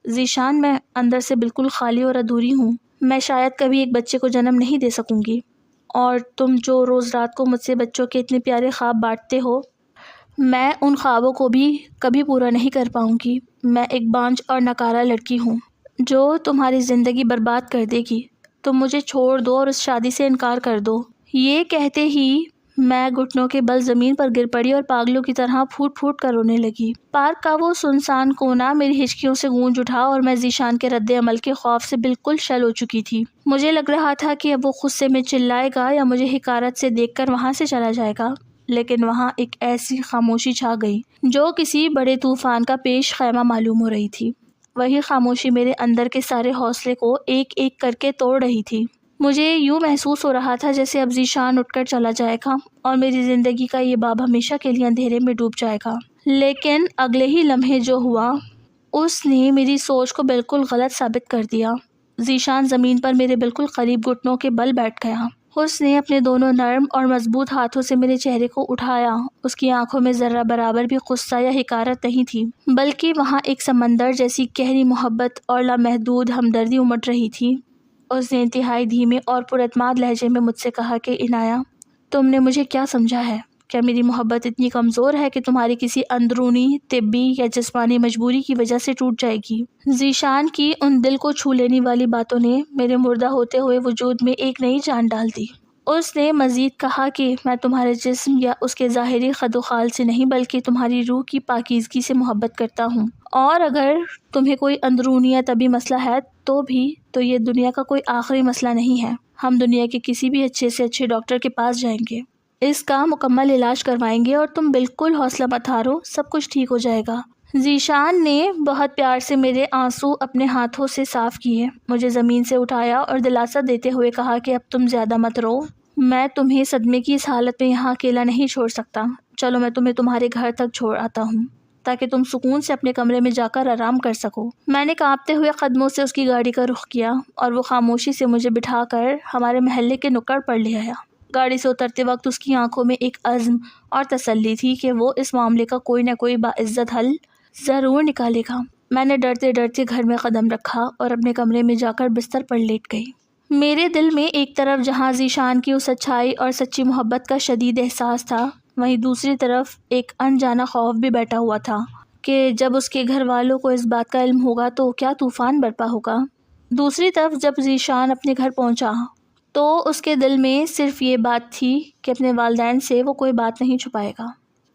A: ذیشان، میں اندر سے بالکل خالی اور ادھوری ہوں۔ میں شاید کبھی ایک بچے کو جنم نہیں دے سکوں گی، اور تم جو روز رات کو مجھ سے بچوں کے اتنے پیارے خواب بانٹتے ہو، میں ان خوابوں کو بھی کبھی پورا نہیں کر پاؤں گی۔ میں ایک بانجھ اور ناکارہ لڑکی ہوں جو تمہاری زندگی برباد کر دے گی۔ تم مجھے چھوڑ دو اور اس شادی سے انکار کر دو۔ یہ کہتے ہی میں گھٹنوں کے بل زمین پر گر پڑی اور پاگلوں کی طرح پھوٹ پھوٹ کر رونے لگی۔ پارک کا وہ سنسان کونا میری ہچکیوں سے گونج اٹھا اور میں ذیشان کے رد عمل کے خوف سے بالکل شل ہو چکی تھی۔ مجھے لگ رہا تھا کہ اب وہ غصے میں چلائے گا یا مجھے حقارت سے دیکھ کر وہاں سے چلا جائے گا، لیکن وہاں ایک ایسی خاموشی چھا گئی جو کسی بڑے طوفان کا پیش خیمہ معلوم ہو رہی تھی۔ وہی خاموشی میرے اندر کے سارے حوصلے کو ایک ایک کر کے توڑ رہی تھی۔ مجھے یوں محسوس ہو رہا تھا جیسے اب ذیشان اٹھ کر چلا جائے گا اور میری زندگی کا یہ باب ہمیشہ کے لیے اندھیرے میں ڈوب جائے گا۔ لیکن اگلے ہی لمحے جو ہوا اس نے میری سوچ کو بالکل غلط ثابت کر دیا۔ ذیشان زمین پر میرے بالکل قریب گھٹنوں کے بل بیٹھ گیا۔ اس نے اپنے دونوں نرم اور مضبوط ہاتھوں سے میرے چہرے کو اٹھایا۔ اس کی آنکھوں میں ذرہ برابر بھی غصہ یا حقارت نہیں تھی، بلکہ وہاں ایک سمندر جیسی گہری محبت اور لامحدود ہمدردی امٹ رہی تھی۔ اس نے انتہائی دھیمے اور پراعتماد لہجے میں مجھ سے کہا کہ عنایہ، تم نے مجھے کیا سمجھا ہے؟ کیا میری محبت اتنی کمزور ہے کہ تمہاری کسی اندرونی طبی یا جسمانی مجبوری کی وجہ سے ٹوٹ جائے گی؟ ذیشان کی ان دل کو چھو لینے والی باتوں نے میرے مردہ ہوتے ہوئے وجود میں ایک نئی جان ڈال دی۔ اس نے مزید کہا کہ میں تمہارے جسم یا اس کے ظاہری خد و خال سے نہیں بلکہ تمہاری روح کی پاکیزگی سے محبت کرتا ہوں، اور اگر تمہیں کوئی اندرونی یا طبی مسئلہ ہے تو یہ دنیا کا کوئی آخری مسئلہ نہیں ہے۔ ہم دنیا کے کسی بھی اچھے سے اچھے ڈاکٹر کے پاس جائیں گے، اس کا مکمل علاج کروائیں گے اور تم بالکل حوصلہ مت ہارو، سب کچھ ٹھیک ہو جائے گا۔ ذیشان نے بہت پیار سے میرے آنسو اپنے ہاتھوں سے صاف کیے، مجھے زمین سے اٹھایا اور دلاسا دیتے ہوئے کہا کہ اب تم زیادہ مت رو، میں تمہیں صدمے کی اس حالت میں یہاں اکیلا نہیں چھوڑ سکتا۔ چلو میں تمہیں تمہارے گھر تک چھوڑ آتا ہوں تاکہ تم سکون سے اپنے کمرے میں جا کر آرام کر سکو۔ میں نے کانپتے ہوئے قدموں سے اس کی گاڑی کا رخ کیا اور وہ خاموشی سے مجھے بٹھا کر ہمارے محلے کے نکڑ پر لے آیا۔ گاڑی سے اترتے وقت اس کی آنکھوں میں ایک عزم اور تسلی تھی کہ وہ اس معاملے کا کوئی نہ کوئی باعزت حل ضرور نکالے گا۔ میں نے ڈرتے ڈرتے گھر میں قدم رکھا اور اپنے کمرے میں جا کر بستر پر لیٹ گئی۔ میرے دل میں ایک طرف جہاں ذیشان کی اس اچھائی اور سچی محبت کا شدید احساس تھا، وہیں دوسری طرف ایک انجانا خوف بھی بیٹھا ہوا تھا کہ جب اس کے گھر والوں کو اس بات کا علم ہوگا تو کیا طوفان برپا ہوگا۔ دوسری طرف جب ذیشان اپنے گھر پہنچا تو اس کے دل میں صرف یہ بات تھی کہ اپنے والدین سے وہ کوئی بات نہیں چھپائے گا،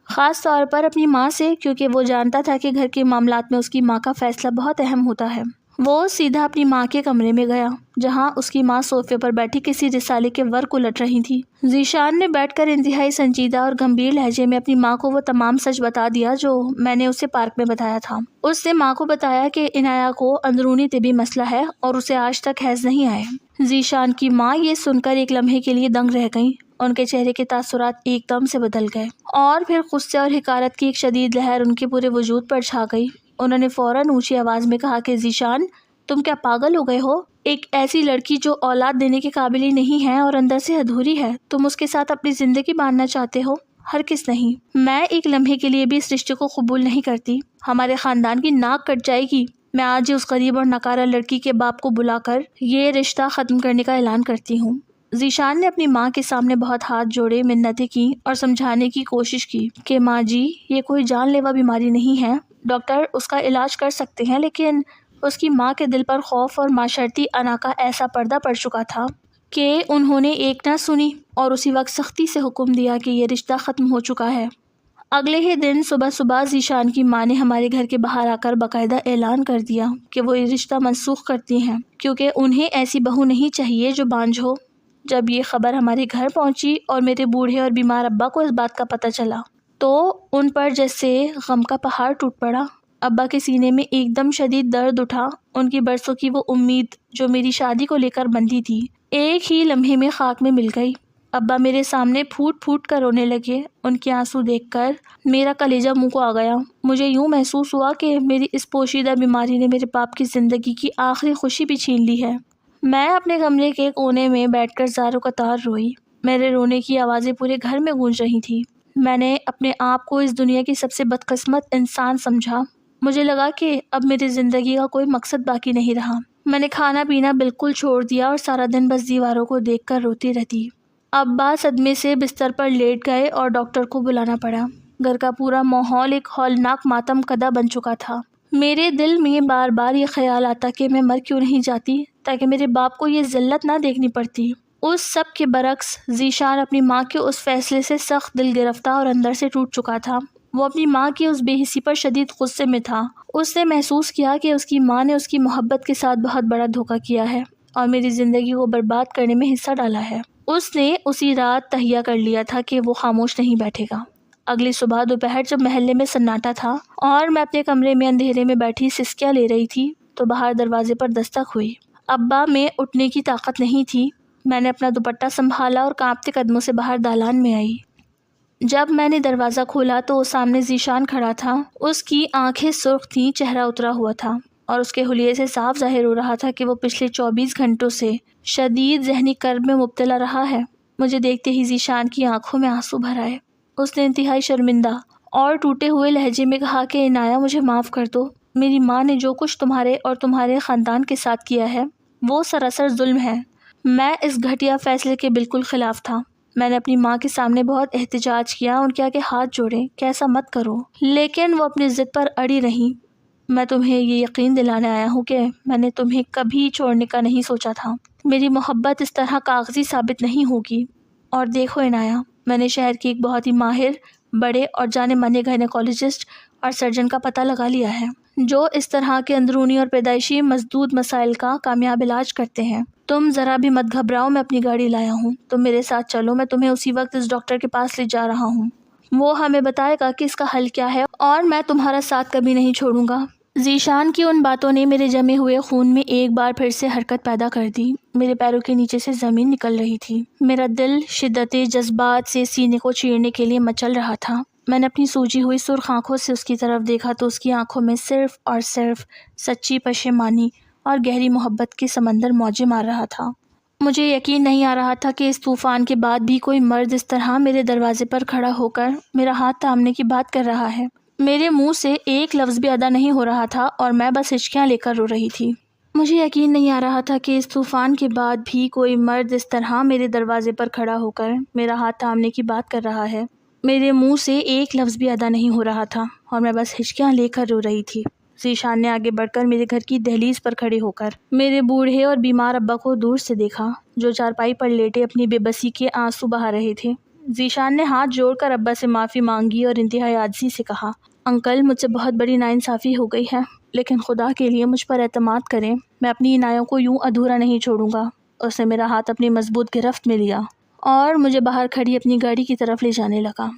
A: خاص طور پر اپنی ماں سے، کیونکہ وہ جانتا تھا کہ گھر کے معاملات میں اس کی ماں کا فیصلہ بہت اہم ہوتا ہے۔ وہ سیدھا اپنی ماں کے کمرے میں گیا جہاں اس کی ماں صوفے پر بیٹھی کسی رسالے کے ورق الٹ رہی تھی۔ ذیشان نے بیٹھ کر انتہائی سنجیدہ اور گمبھیر لہجے میں اپنی ماں کو وہ تمام سچ بتا دیا جو میں نے اسے پارک میں بتایا تھا۔ اس نے ماں کو بتایا کہ عنایہ کو اندرونی طبی مسئلہ ہے اور اسے آج تک حیض نہیں آئے۔ ذیشان کی ماں یہ سن کر ایک لمحے کے لیے دنگ رہ گئیں، ان کے چہرے کے تاثرات ایک دم سے بدل گئے اور پھر غصے اور حقارت کی ایک شدید لہر ان کے پورے وجود پر چھا گئی۔ انہوں نے فوراً اونچی آواز میں کہا کہ ذیشان، تم کیا پاگل ہو گئے ہو؟ ایک ایسی لڑکی جو اولاد دینے کے قابل ہی نہیں ہے اور اندر سے ادھوری ہے، تم اس کے ساتھ اپنی زندگی باندھنا چاہتے ہو؟ ہرگز نہیں، میں ایک لمحے کے لیے بھی اس رشتے کو قبول نہیں کرتی، ہمارے خاندان کی ناک کٹ جائے گی۔ میں آج ہی اس غریب اور ناکارہ لڑکی کے باپ کو بلا کر یہ رشتہ ختم کرنے کا اعلان کرتی ہوں۔ ذیشان نے اپنی ماں کے سامنے بہت ہاتھ جوڑے، منتیں کی اور سمجھانے کی کوشش کی کہ ماں جی، یہ کوئی جان لیوا بیماری نہیں ہے، ڈاکٹر اس کا علاج کر سکتے ہیں، لیکن اس کی ماں کے دل پر خوف اور معاشرتی انا کا ایسا پردہ پڑ چکا تھا کہ انہوں نے ایک نہ سنی اور اسی وقت سختی سے حکم دیا کہ یہ رشتہ ختم ہو چکا ہے۔ اگلے ہی دن صبح صبح ذیشان کی ماں نے ہمارے گھر کے باہر آ کر باقاعدہ اعلان کر دیا کہ وہ یہ رشتہ منسوخ کرتی ہیں کیونکہ انہیں ایسی بہو نہیں چاہیے جو بانجھ ہو۔ جب یہ خبر ہمارے گھر پہنچی اور میرے بوڑھے اور بیمار ابا کو اس بات کا پتہ چلا تو ان پر جیسے غم کا پہاڑ ٹوٹ پڑا۔ ابا کے سینے میں ایک دم شدید درد اٹھا، ان کی برسوں کی وہ امید جو میری شادی کو لے کر بندھی تھی ایک ہی لمحے میں خاک میں مل گئی۔ ابا میرے سامنے پھوٹ پھوٹ کر رونے لگے، ان کے آنسو دیکھ کر میرا کلیجہ منہ کو آ گیا۔ مجھے یوں محسوس ہوا کہ میری اس پوشیدہ بیماری نے میرے باپ کی زندگی کی آخری خوشی بھی چھین لی ہے۔ میں اپنے کمرے کے کونے میں بیٹھ کر زاروں قطار روئی، میرے رونے کی آوازیں پورے گھر میں گونج رہی تھی۔ میں نے اپنے آپ کو اس دنیا کی سب سے بدقسمت انسان سمجھا۔ مجھے لگا کہ اب میری زندگی کا کوئی مقصد باقی نہیں رہا۔ میں نے کھانا پینا بالکل چھوڑ دیا اور سارا دن بس دیواروں کو دیکھ کر روتی رہتی۔ ابا صدمے سے بستر پر لیٹ گئے اور ڈاکٹر کو بلانا پڑا۔ گھر کا پورا ماحول ایک ہولناک ماتم کدہ بن چکا تھا۔ میرے دل میں بار بار یہ خیال آتا کہ میں مر کیوں نہیں جاتی تاکہ میرے باپ کو یہ ذلت نہ دیکھنی پڑتی۔ اس سب کے برعکس ذیشان اپنی ماں کے اس فیصلے سے سخت دل گرفتہ اور اندر سے ٹوٹ چکا تھا۔ وہ اپنی ماں کی اس بے حسی پر شدید غصے میں تھا۔ اس نے محسوس کیا کہ اس کی ماں نے اس کی محبت کے ساتھ بہت بڑا دھوکہ کیا ہے اور میری زندگی کو برباد کرنے میں حصہ ڈالا ہے۔ اس نے اسی رات تہیہ کر لیا تھا کہ وہ خاموش نہیں بیٹھے گا۔ اگلی صبح دوپہر جب محلے میں سناٹا تھا اور میں اپنے کمرے میں اندھیرے میں بیٹھی سسکیاں لے رہی تھی تو باہر دروازے پر دستک ہوئی۔ ابا میں اٹھنے کی طاقت نہیں تھی۔ میں نے اپنا دوپٹہ سنبھالا اور کانپتے قدموں سے باہر دالان میں آئی۔ جب میں نے دروازہ کھولا تو سامنے ذیشان کھڑا تھا۔ اس کی آنکھیں سرخ تھیں، چہرہ اترا ہوا تھا اور اس کے حلیے سے صاف ظاہر ہو رہا تھا کہ وہ پچھلے 24 گھنٹوں سے شدید ذہنی کرب میں مبتلا رہا ہے۔ مجھے دیکھتے ہی ذیشان کی آنکھوں میں آنسو بھر آئے۔ اس نے انتہائی شرمندہ اور ٹوٹے ہوئے لہجے میں کہا کہ عنایہ مجھے معاف کر دو۔ میری ماں نے جو کچھ تمہارے اور تمہارے خاندان کے ساتھ کیا ہے وہ سراسر ظلم ہے۔ میں اس گھٹیا فیصلے کے بالکل خلاف تھا۔ میں نے اپنی ماں کے سامنے بہت احتجاج کیا، ان کے آگے ہاتھ جوڑے کہ ایسا مت کرو، لیکن وہ اپنی ضد پر اڑی رہیں۔ میں تمہیں یہ یقین دلانے آیا ہوں کہ میں نے تمہیں کبھی چھوڑنے کا نہیں سوچا تھا۔ میری محبت اس طرح کاغذی ثابت نہیں ہوگی۔ اور دیکھو عنایہ، میں نے شہر کی ایک بہت ہی ماہر، بڑے اور جانے مانے گائنیکالوجسٹ اور سرجن کا پتہ لگا لیا ہے جو اس طرح کے اندرونی اور پیدائشی مسدود مسائل کا کامیاب علاج کرتے ہیں۔ تم ذرا بھی مت گھبراؤ، میں اپنی گاڑی لایا ہوں، تم میرے ساتھ چلو، میں تمہیں اسی وقت اس ڈاکٹر کے پاس لے جا رہا ہوں۔ وہ ہمیں بتائے گا کہ اس کا حل کیا ہے اور میں تمہارا ساتھ کبھی نہیں چھوڑوں گا۔ ذیشان کی ان باتوں نے میرے جمے ہوئے خون میں ایک بار پھر سے حرکت پیدا کر دی۔ میرے پیروں کے نیچے سے زمین نکل رہی تھی۔ میرا دل شدت جذبات سے سینے کو چیرنے کے لیے مچل رہا تھا۔ میں نے اپنی سوجی ہوئی سرخ آنکھوں سے اس کی طرف دیکھا تو اس کی آنکھوں میں صرف اور صرف سچی پشیمانی اور گہری محبت کے سمندر موجیں مار رہا تھا۔ مجھے یقین نہیں آ رہا تھا کہ اس طوفان کے بعد بھی کوئی مرد اس طرح میرے دروازے پر کھڑا ہو کر میرا ہاتھ تھامنے کی بات کر رہا ہے۔ میرے منہ سے ایک لفظ بھی ادا نہیں ہو رہا تھا اور میں بس ہچکیاں لے کر رو رہی تھی۔ مجھے یقین نہیں آ رہا تھا کہ اس طوفان کے بعد بھی کوئی مرد اس طرح میرے دروازے پر کھڑا ہو کر میرا ہاتھ تھامنے کی بات کر رہا ہے۔ میرے منہ سے ایک لفظ بھی ادا نہیں ہو رہا تھا اور میں بس ہچکیاں لے کر رو رہی تھی۔ ذیشان نے آگے بڑھ کر میرے گھر کی دہلیز پر کھڑے ہو کر میرے بوڑھے اور بیمار ابا کو دور سے دیکھا جو چارپائی پر لیٹے اپنی بے بسی کے آنسو بہا رہے تھے۔ ذیشان نے ہاتھ جوڑ کر ابا سے معافی مانگی اور انتہائی عاجزی سے کہا، انکل مجھ سے بہت بڑی ناانصافی ہو گئی ہے، لیکن خدا کے لیے مجھ پر اعتماد کریں، میں اپنی عنایوں کو یوں ادھورا نہیں چھوڑوں گا۔ اس نے میرا ہاتھ اپنی مضبوط گرفت میں لیا اور مجھے باہر کھڑی اپنی گاڑی کی طرف لے جانے لگا۔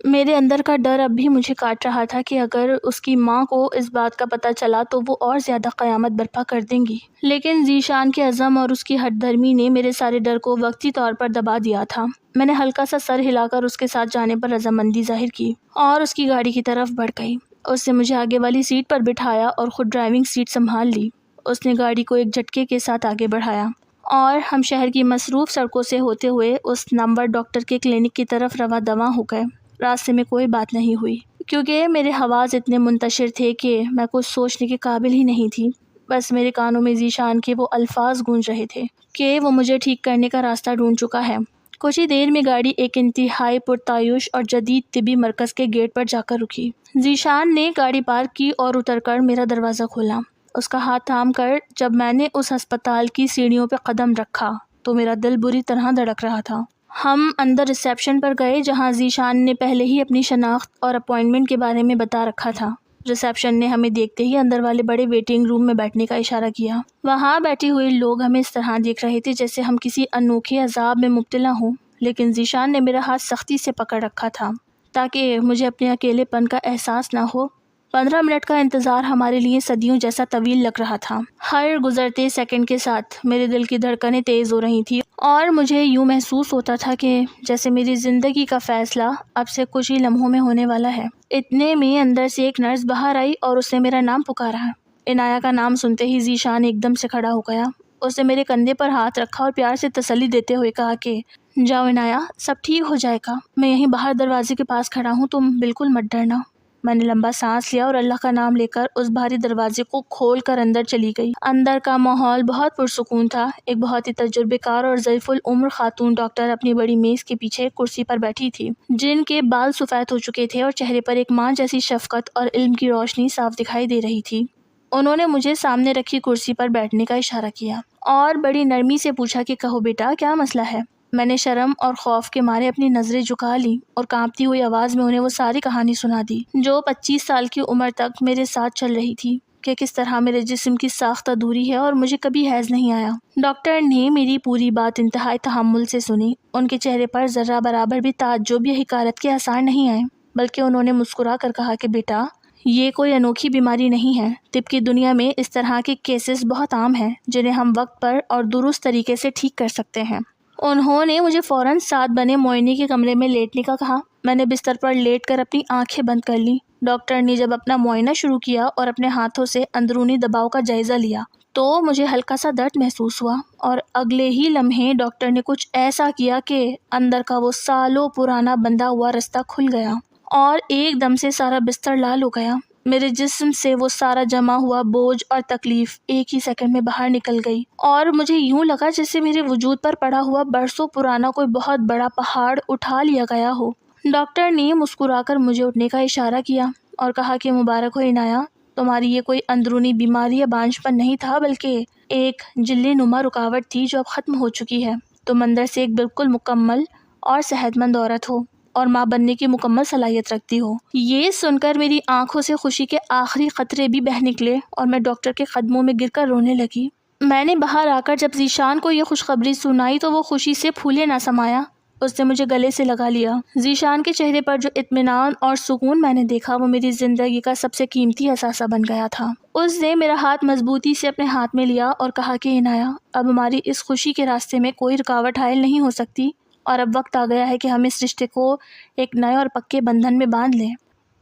A: میرے اندر کا ڈر اب بھی مجھے کاٹ رہا تھا کہ اگر اس کی ماں کو اس بات کا پتہ چلا تو وہ اور زیادہ قیامت برپا کر دیں گی، لیکن ذیشان کے عزم اور اس کی ہٹ دھرمی نے میرے سارے ڈر کو وقتی طور پر دبا دیا تھا۔ میں نے ہلکا سا سر ہلا کر اس کے ساتھ جانے پر رضامندی ظاہر کی اور اس کی گاڑی کی طرف بڑھ گئی۔ اس نے مجھے آگے والی سیٹ پر بٹھایا اور خود ڈرائیونگ سیٹ سنبھال لی۔ اس نے گاڑی کو ایک جھٹکے کے ساتھ آگے بڑھایا اور ہم شہر کی مصروف سڑکوں سے ہوتے ہوئے اس نامور ڈاکٹر کے کلینک کی طرف رواں دواں ہو گئے۔ راستے میں کوئی بات نہیں ہوئی کیونکہ میرے حواس اتنے منتشر تھے کہ میں کچھ سوچنے کے قابل ہی نہیں تھی۔ بس میرے کانوں میں ذیشان کے وہ الفاظ گونج رہے تھے کہ وہ مجھے ٹھیک کرنے کا راستہ ڈھونڈ چکا ہے۔ کچھ ہی دیر میں گاڑی ایک انتہائی پرتعیش اور جدید طبی مرکز کے گیٹ پر جا کر رکی۔ ذیشان نے گاڑی پارک کی اور اتر کر میرا دروازہ کھولا۔ اس کا ہاتھ تھام کر جب میں نے اس ہسپتال کی سیڑھیوں پہ قدم رکھا تو میرا دل بری طرح دھڑک رہا تھا۔ ہم اندر ریسیپشن پر گئے جہاں ذیشان نے پہلے ہی اپنی شناخت اور اپائنٹمنٹ کے بارے میں بتا رکھا تھا۔ ریسیپشن نے ہمیں دیکھتے ہی اندر والے بڑے ویٹنگ روم میں بیٹھنے کا اشارہ کیا۔ وہاں بیٹھے ہوئے لوگ ہمیں اس طرح دیکھ رہے تھے جیسے ہم کسی انوکھے عذاب میں مبتلا ہوں، لیکن ذیشان نے میرا ہاتھ سختی سے پکڑ رکھا تھا تاکہ مجھے اپنے اکیلے پن کا احساس نہ ہو۔ 15 منٹ کا انتظار ہمارے لیے صدیوں جیسا طویل لگ رہا تھا۔ ہر گزرتے سیکنڈ کے ساتھ میرے دل کی دھڑکنیں تیز ہو رہی تھیں اور مجھے یوں محسوس ہوتا تھا کہ جیسے میری زندگی کا فیصلہ اب سے کچھ ہی لمحوں میں ہونے والا ہے۔ اتنے میں اندر سے ایک نرس باہر آئی اور اس نے میرا نام پکارا۔ عنایہ کا نام سنتے ہی ذیشان ایک دم سے کھڑا ہو گیا۔ اس نے میرے کندھے پر ہاتھ رکھا اور پیار سے تسلی دیتے ہوئے کہا کہ جاؤ عنایہ، سب ٹھیک ہو جائے گا، میں یہیں باہر دروازے کے پاس کھڑا ہوں، تم بالکل مت ڈرنا۔ میں نے لمبا سانس لیا اور اللہ کا نام لے کر اس بھاری دروازے کو کھول کر اندر چلی گئی۔ اندر کا ماحول بہت پرسکون تھا۔ ایک بہت ہی تجربے کار اور ضعیف العمر خاتون ڈاکٹر اپنی بڑی میز کے پیچھے ایک کرسی پر بیٹھی تھی، جن کے بال سفید ہو چکے تھے اور چہرے پر ایک ماں جیسی شفقت اور علم کی روشنی صاف دکھائی دے رہی تھی۔ انہوں نے مجھے سامنے رکھی کرسی پر بیٹھنے کا اشارہ کیا اور بڑی نرمی سے پوچھا کہ کہو بیٹا کیا مسئلہ ہے۔ میں نے شرم اور خوف کے مارے اپنی نظریں جھکا لی اور کانپتی ہوئی آواز میں انہیں وہ ساری کہانی سنا دی جو 25 سال کی عمر تک میرے ساتھ چل رہی تھی، کہ کس طرح میرے جسم کی ساخت ادھوری ہے اور مجھے کبھی حیض نہیں آیا۔ ڈاکٹر نے میری پوری بات انتہائی تحمل سے سنی۔ ان کے چہرے پر ذرہ برابر بھی تعجب یا حقارت کے آثار نہیں آئے، بلکہ انہوں نے مسکرا کر کہا کہ بیٹا یہ کوئی انوکھی بیماری نہیں ہے۔ طب کی دنیا میں اس طرح کے کیسز بہت عام ہیں جنہیں ہم وقت پر اور درست طریقے سے ٹھیک کر سکتے ہیں۔ انہوں نے مجھے فوراً ساتھ بنے معائنے کے کمرے میں لیٹنے کا کہا۔ میں نے بستر پر لیٹ کر اپنی آنکھیں بند کر لی۔ ڈاکٹر نے جب اپنا معائنہ شروع کیا اور اپنے ہاتھوں سے اندرونی دباؤ کا جائزہ لیا تو مجھے ہلکا سا درد محسوس ہوا، اور اگلے ہی لمحے ڈاکٹر نے کچھ ایسا کیا کہ اندر کا وہ سالوں پرانا بندھا ہوا رستہ کھل گیا اور ایک دم سے سارا بستر لال ہو گیا۔ میرے جسم سے وہ سارا جمع ہوا بوجھ اور تکلیف ایک ہی سیکنڈ میں باہر نکل گئی، اور مجھے یوں لگا جیسے میرے وجود پر پڑا ہوا برسوں پرانا کوئی بہت بڑا پہاڑ اٹھا لیا گیا ہو۔ ڈاکٹر نے مسکرا کر مجھے اٹھنے کا اشارہ کیا اور کہا کہ مبارک ہو عنایہ، تمہاری یہ کوئی اندرونی بیماری یا بانجھ پن نہیں تھا، بلکہ ایک جلی نما رکاوٹ تھی جو اب ختم ہو چکی ہے۔ تم اندر سے ایک بالکل مکمل اور صحت مند عورت ہو اور ماں بننے کی مکمل صلاحیت رکھتی ہو۔ یہ سن کر میری آنکھوں سے خوشی کے آخری قطرے بھی بہہ نکلے اور میں ڈاکٹر کے قدموں میں گر کر رونے لگی۔ میں نے باہر آ کر جب ذیشان کو یہ خوشخبری سنائی تو وہ خوشی سے پھولے نہ سمایا۔ اس نے مجھے گلے سے لگا لیا۔ ذیشان کے چہرے پر جو اطمینان اور سکون میں نے دیکھا وہ میری زندگی کا سب سے قیمتی اثاثہ بن گیا تھا۔ اس نے میرا ہاتھ مضبوطی سے اپنے ہاتھ میں لیا اور کہا کہ عنایہ، اب ہماری اس خوشی کے راستے میں کوئی رکاوٹ حائل نہیں ہو سکتی، اور اب وقت آ گیا ہے کہ ہم اس رشتے کو ایک نئے اور پکے بندھن میں باندھ لیں۔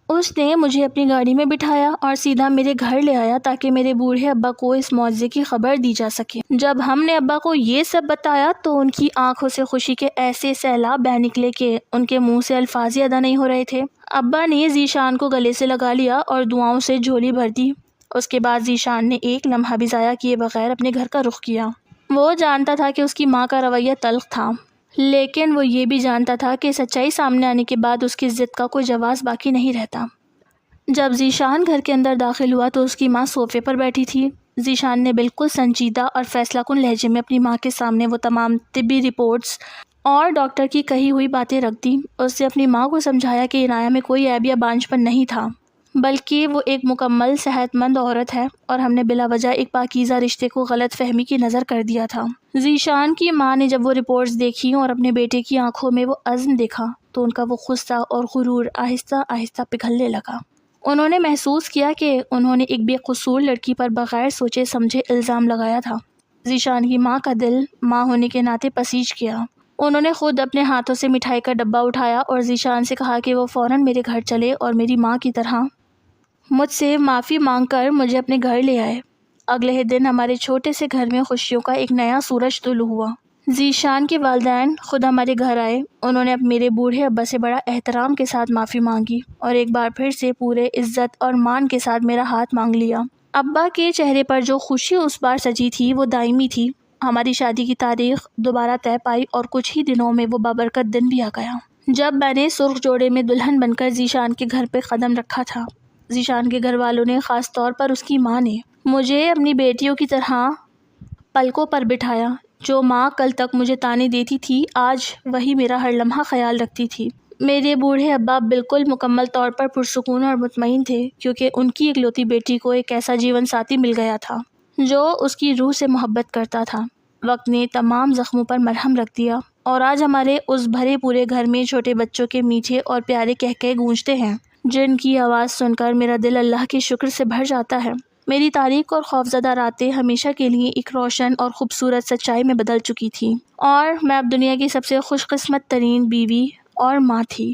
A: اس نے مجھے اپنی گاڑی میں بٹھایا اور سیدھا میرے گھر لے آیا تاکہ میرے بوڑھے ابا کو اس معجزے کی خبر دی جا سکے۔ جب ہم نے ابا کو یہ سب بتایا تو ان کی آنکھوں سے خوشی کے ایسے سیلاب بہہ نکلے کہ ان کے منہ سے الفاظ ہی ادا نہیں ہو رہے تھے۔ ابا نے ذیشان کو گلے سے لگا لیا اور دعاؤں سے جھولی بھر دی۔ اس کے بعد ذیشان نے ایک لمحہ بھی ضائع کیے بغیر اپنے گھر کا رخ کیا۔ وہ جانتا تھا کہ اس کی ماں کا رویہ تلخ تھا، لیکن وہ یہ بھی جانتا تھا کہ سچائی سامنے آنے کے بعد اس کی ضد کا کوئی جواز باقی نہیں رہتا۔ جب ذیشان گھر کے اندر داخل ہوا تو اس کی ماں صوفے پر بیٹھی تھی۔ ذیشان نے بالکل سنجیدہ اور فیصلہ کن لہجے میں اپنی ماں کے سامنے وہ تمام طبی رپورٹس اور ڈاکٹر کی کہی ہوئی باتیں رکھ دیں۔ اس نے اپنی ماں کو سمجھایا کہ عنایہ میں کوئی عیب یا بانجھ پن نہیں تھا، بلکہ وہ ایک مکمل صحت مند عورت ہے، اور ہم نے بلا وجہ ایک پاکیزہ رشتے کو غلط فہمی کی نظر کر دیا تھا۔ ذیشان کی ماں نے جب وہ رپورٹس دیکھی اور اپنے بیٹے کی آنکھوں میں وہ عزم دیکھا تو ان کا وہ غصہ اور غرور آہستہ آہستہ پگھلنے لگا۔ انہوں نے محسوس کیا کہ انہوں نے ایک بے قصور لڑکی پر بغیر سوچے سمجھے الزام لگایا تھا۔ ذیشان کی ماں کا دل ماں ہونے کے ناطے پسیج گیا۔ انہوں نے خود اپنے ہاتھوں سے مٹھائی کا ڈبہ اٹھایا اور ذیشان سے کہا کہ وہ فوراً میرے گھر چلے اور میری ماں کی طرح مجھ سے معافی مانگ کر مجھے اپنے گھر لے آئے۔ اگلے ہی دن ہمارے چھوٹے سے گھر میں خوشیوں کا ایک نیا سورج طلوع ہوا۔ ذیشان کے والدین خود ہمارے گھر آئے۔ انہوں نے میرے بوڑھے ابا سے بڑا احترام کے ساتھ معافی مانگی اور ایک بار پھر سے پورے عزت اور مان کے ساتھ میرا ہاتھ مانگ لیا۔ ابا کے چہرے پر جو خوشی اس بار سجی تھی وہ دائمی تھی۔ ہماری شادی کی تاریخ دوبارہ طے پائی اور کچھ ہی دنوں میں وہ بابرکت دن بھی آ گیا جب میں نے سرخ جوڑے میں دلہن بن کر ذیشان کے گھر پہ قدم رکھا تھا۔ ذیشان کے گھر والوں نے، خاص طور پر اس کی ماں نے، مجھے اپنی بیٹیوں کی طرح پلکوں پر بٹھایا۔ جو ماں کل تک مجھے تانے دیتی تھی آج وہی میرا ہر لمحہ خیال رکھتی تھی۔ میرے بوڑھے ابا بالکل مکمل طور پر پرسکون اور مطمئن تھے، کیونکہ ان کی اکلوتی بیٹی کو ایک ایسا جیون ساتھی مل گیا تھا جو اس کی روح سے محبت کرتا تھا۔ وقت نے تمام زخموں پر مرہم رکھ دیا اور آج ہمارے اس بھرے پورے گھر میں چھوٹے بچوں کے میٹھے اور پیارے قہقہے گونجتے ہیں، جن کی آواز سن کر میرا دل اللہ کے شکر سے بھر جاتا ہے۔ میری تاریک اور خوفزدہ راتیں ہمیشہ کے لیے ایک روشن اور خوبصورت سچائی میں بدل چکی تھیں، اور میں اب دنیا کی سب سے خوش قسمت ترین بیوی اور ماں تھی۔